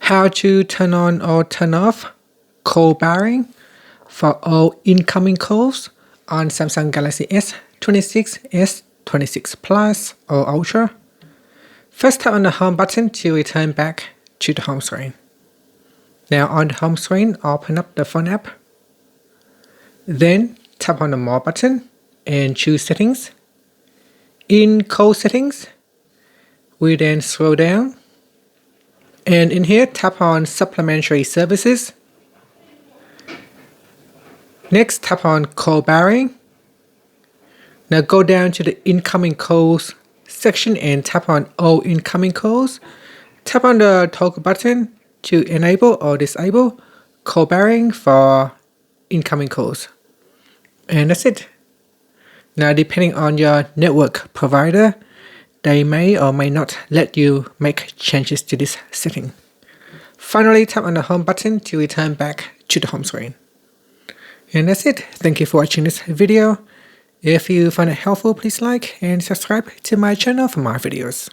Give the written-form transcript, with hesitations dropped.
how to turn on or turn off call barring for all incoming calls on Samsung Galaxy S26, S26 Plus or Ultra. First, tap on the home button to return back to the home screen. Now on the home screen, open up the phone app. Then tap on the More button and choose Settings. In Call Settings, we then scroll down. And in here, tap on Supplementary Services. Next, tap on Call Barring. Now go down to the Incoming Calls section and tap on All Incoming Calls. Tap on the toggle button to enable or disable call barring for incoming calls. And that's it. Now, depending on your network provider, they may or may not let you make changes to this setting. Finally, tap on the home button to return back to the home screen. And that's it. Thank you for watching this video. If you find it helpful, please like and subscribe to my channel for more videos.